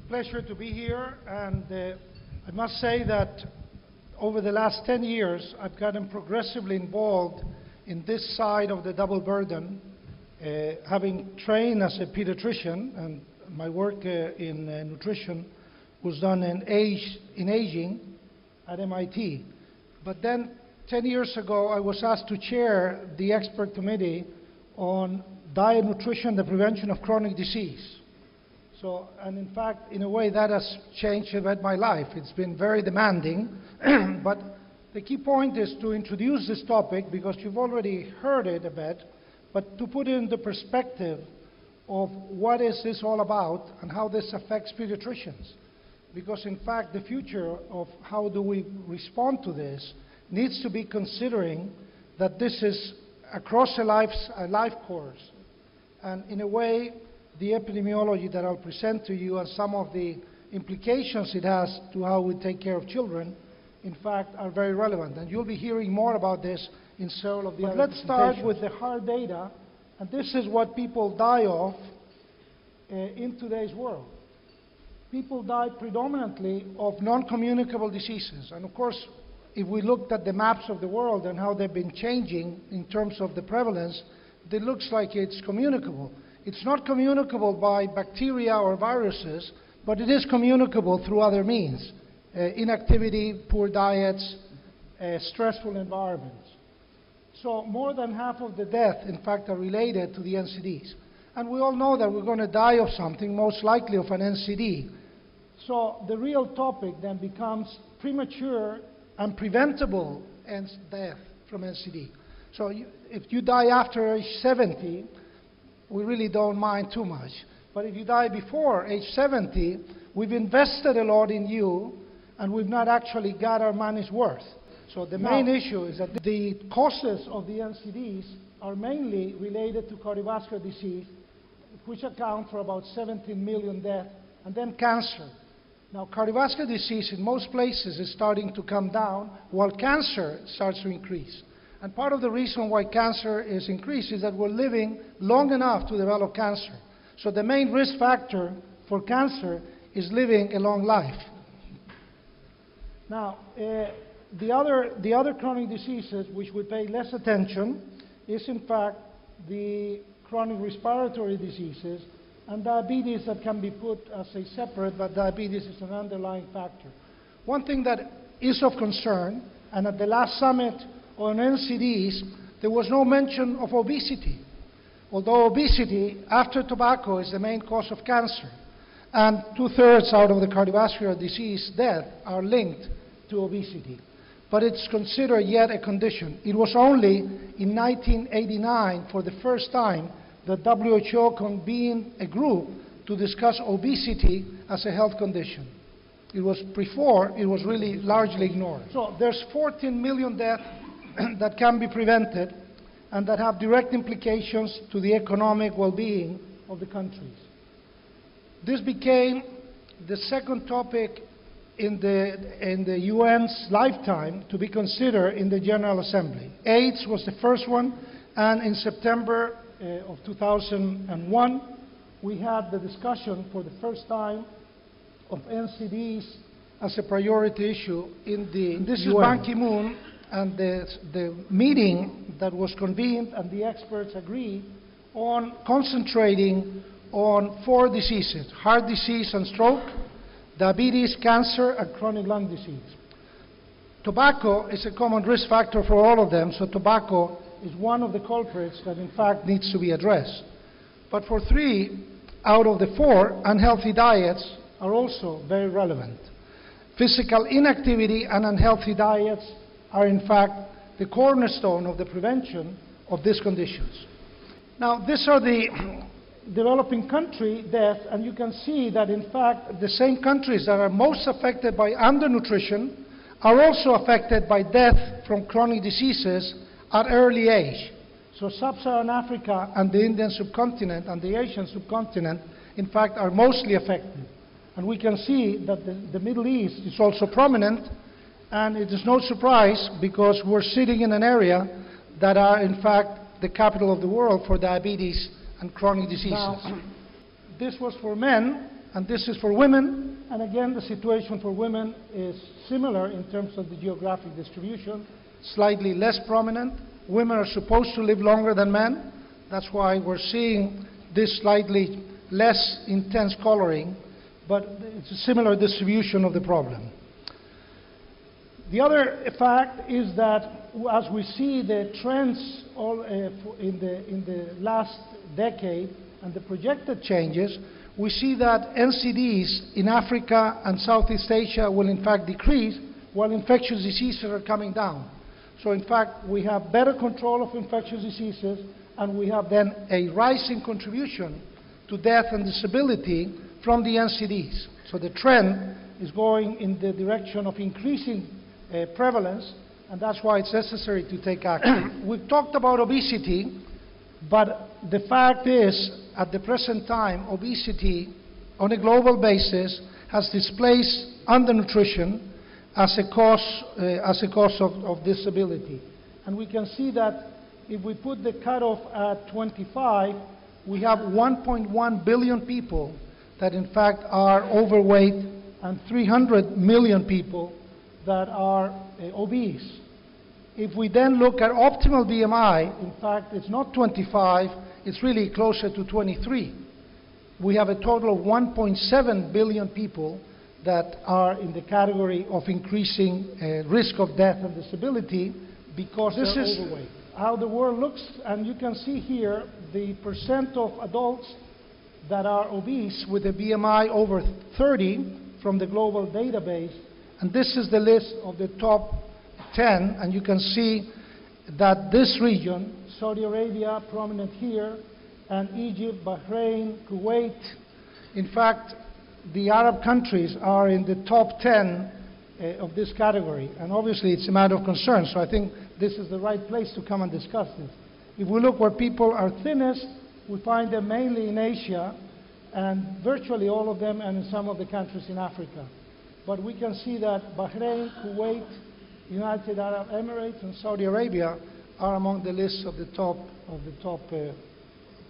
pleasure to be here, and I must say that over the last 10 years, I've gotten progressively involved in this side of the double burden, having trained as a pediatrician, and my work in nutrition was done in aging at MIT. But then 10 years ago, I was asked to chair the expert committee on diet, nutrition, the prevention of chronic disease. So, and in fact, in a way, that has changed a bit my life. It's been very demanding, but the key point is to introduce this topic because you've already heard it a bit, but to put it in the perspective of what is this all about and how this affects pediatricians. Because in fact, the future of how do we respond to this needs to be considering that this is across a life course. And in a way, the epidemiology that I'll present to you and some of the implications it has to how we take care of children, in fact, are very relevant. And you'll be hearing more about this in several of the other presentations. Let's start with the hard data, and this is what people die of in today's world. People die predominantly of non-communicable diseases. And of course, if we looked at the maps of the world and how they've been changing in terms of the prevalence, it looks like it's communicable. It's not communicable by bacteria or viruses, but it is communicable through other means. Inactivity, poor diets, stressful environments. So more than half of the deaths, in fact, are related to the NCDs. And we all know that we're going to die of something, most likely of an NCD. So the real topic then becomes premature and preventable death from NCD. So if you die after age 70, we really don't mind too much. But if you die before age 70, we've invested a lot in you, and we've not actually got our money's worth. So the main issue is that the causes of the NCDs are mainly related to cardiovascular disease, which account for about 17 million deaths, and then cancer. Now, cardiovascular disease in most places is starting to come down, while cancer starts to increase. And part of the reason why cancer is increased is that we're living long enough to develop cancer. So the main risk factor for cancer is living a long life. Now, the other chronic diseases which we pay less attention is in fact the chronic respiratory diseases and diabetes that can be put as a separate, but diabetes is an underlying factor. One thing that is of concern, and at the last summit on NCDs, there was no mention of obesity, although obesity, after tobacco, is the main cause of cancer, and 2/3 out of the cardiovascular disease death are linked to obesity. But it's considered yet a condition. It was only in 1989, for the first time, that WHO convened a group to discuss obesity as a health condition. It was before, it was really largely ignored. So there's 14 million deaths that can be prevented and that have direct implications to the economic well-being of the countries. This became the second topic in the UN's lifetime to be considered in the General Assembly. AIDS was the first one, and in September of 2001, we had the discussion for the first time of NCDs as a priority issue in the UN. This is Ban Ki-moon, and the meeting that was convened and the experts agreed on concentrating on 4 diseases: heart disease and stroke, diabetes, cancer, and chronic lung disease. Tobacco is a common risk factor for all of them, so tobacco is one of the culprits that in fact needs to be addressed. But for 3 out of the 4, unhealthy diets are also very relevant. Physical inactivity and unhealthy diets are in fact the cornerstone of the prevention of these conditions. Now, these are the developing country deaths, and you can see that in fact the same countries that are most affected by undernutrition are also affected by death from chronic diseases at early age. So sub-Saharan Africa and the Indian subcontinent and the Asian subcontinent, in fact, are mostly affected. And we can see that the Middle East is also prominent, and it is no surprise because we're sitting in an area that are, in fact, the capital of the world for diabetes and chronic diseases. Now, this was for men, and this is for women. And again, the situation for women is similar in terms of the geographic distribution, slightly less prominent. Women are supposed to live longer than men. That's why we're seeing this slightly less intense coloring, but it's a similar distribution of the problem. The other fact is that as we see the trends in the last decade and the projected changes, we see that NCDs in Africa and Southeast Asia will in fact decrease, while infectious diseases are coming down. So in fact, we have better control of infectious diseases, and we have then a rising contribution to death and disability from the NCDs. So the trend is going in the direction of increasing prevalence, and that's why it's necessary to take action. We've talked about obesity, but the fact is, at the present time, obesity on a global basis has displaced undernutrition as a cause of disability. And we can see that if we put the cutoff at 25, we have 1.1 billion people that in fact are overweight and 300 million people that are obese. If we then look at optimal BMI, in fact, it's not 25, it's really closer to 23. We have a total of 1.7 billion people that are in the category of increasing risk of death and disability because this is overweight. How the world looks, and you can see here the percent of adults that are obese with a BMI over 30 from the global database. And this is the list of the top 10, and you can see that this region, Saudi Arabia, prominent here, and Egypt, Bahrain, Kuwait, in fact, the Arab countries are in the top 10 of this category. And obviously, it's a matter of concern, so I think this is the right place to come and discuss this. If we look where people are thinnest, we find them mainly in Asia, and virtually all of them, and in some of the countries in Africa. But we can see that Bahrain, Kuwait, United Arab Emirates, and Saudi Arabia are among the lists of the top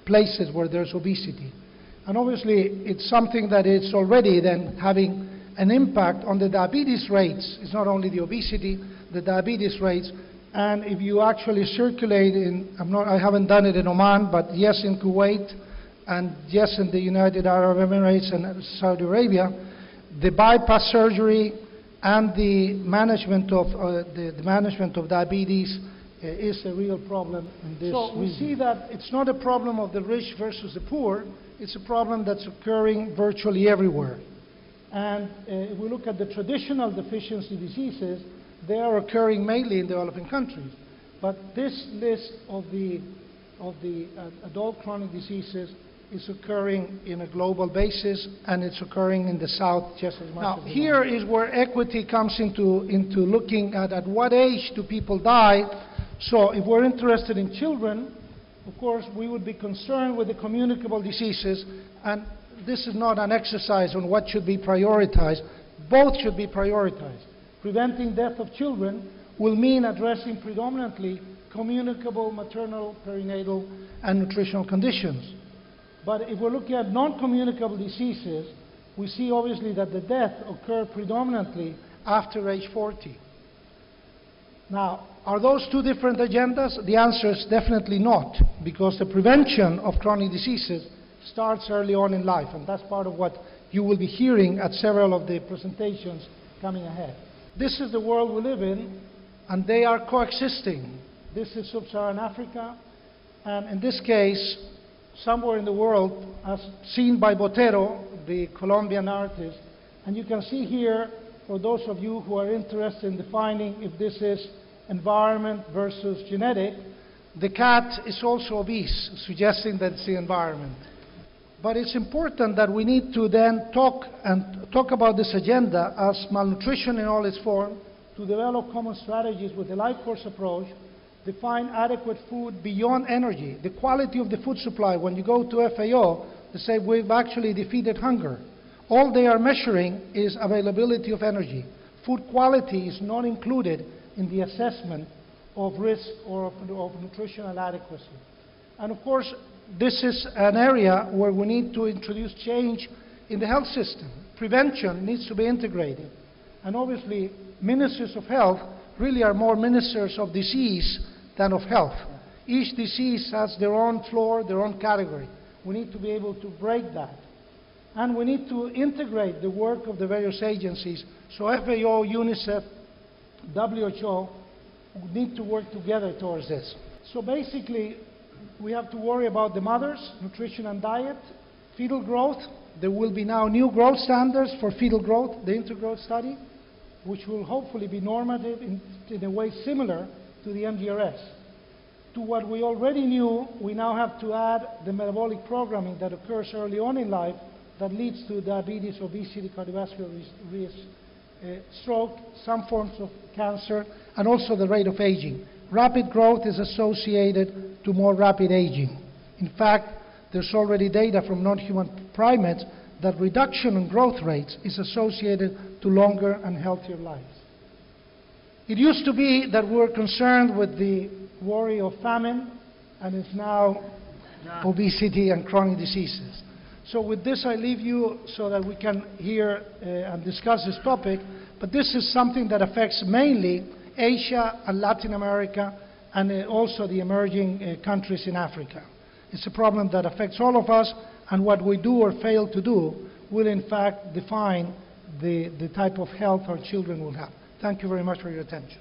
places where there's obesity. And obviously, it's something that is already then having an impact on the diabetes rates. It's not only the obesity, the diabetes rates. And if you actually circulate in, I haven't done it in Oman, but yes in Kuwait, and yes in the United Arab Emirates and Saudi Arabia, the bypass surgery and the management of diabetes is a real problem in this region. So we see that it's not a problem of the rich versus the poor, it's a problem that's occurring virtually everywhere. And if we look at the traditional deficiency diseases, they are occurring mainly in developing countries. But this list of the adult chronic diseases is occurring in a global basis, and it's occurring in the South just as much. Now, here is where equity comes into looking at what age do people die. So if we're interested in children, of course, we would be concerned with the communicable diseases, and this is not an exercise on what should be prioritized. Both should be prioritized. Preventing death of children will mean addressing predominantly communicable maternal, perinatal, and nutritional conditions. But if we're looking at non-communicable diseases, we see obviously that the death occur predominantly after age 40. Now, are those two different agendas? The answer is definitely not, because the prevention of chronic diseases starts early on in life, and that's part of what you will be hearing at several of the presentations coming ahead. This is the world we live in, and they are coexisting. This is sub-Saharan Africa, and in this case, somewhere in the world, as seen by Botero, the Colombian artist, and you can see here, for those of you who are interested in defining if this is environment versus genetic, the cat is also obese, suggesting that it's the environment. But it's important that we need to then talk about this agenda as malnutrition in all its form, to develop common strategies with a life course approach, define adequate food beyond energy, the quality of the food supply. When you go to FAO, they say we've actually defeated hunger. All they are measuring is availability of energy. Food quality is not included in the assessment of risk or of nutritional adequacy. And of course, this is an area where we need to introduce change in the health system. Prevention needs to be integrated. And obviously, ministers of health really are more ministers of disease than of health. Each disease has their own floor, their own category. We need to be able to break that. And we need to integrate the work of the various agencies. So FAO, UNICEF, WHO need to work together towards this. So basically, we have to worry about the mothers, nutrition and diet, fetal growth. There will be now new growth standards for fetal growth, the intergrowth study, which will hopefully be normative in a way similar to the MGRS. To what we already knew, we now have to add the metabolic programming that occurs early on in life that leads to diabetes, obesity, cardiovascular risk, stroke, some forms of cancer, and also the rate of aging. Rapid growth is associated to more rapid aging. In fact, there's already data from non-human primates that reduction in growth rates is associated to longer and healthier lives. It used to be that we were concerned with the worry of famine, and it's now obesity and chronic diseases. So with this, I leave you so that we can hear and discuss this topic, but this is something that affects mainly Asia and Latin America and also the emerging countries in Africa. It's a problem that affects all of us, and what we do or fail to do will in fact define the type of health our children will have. Thank you very much for your attention.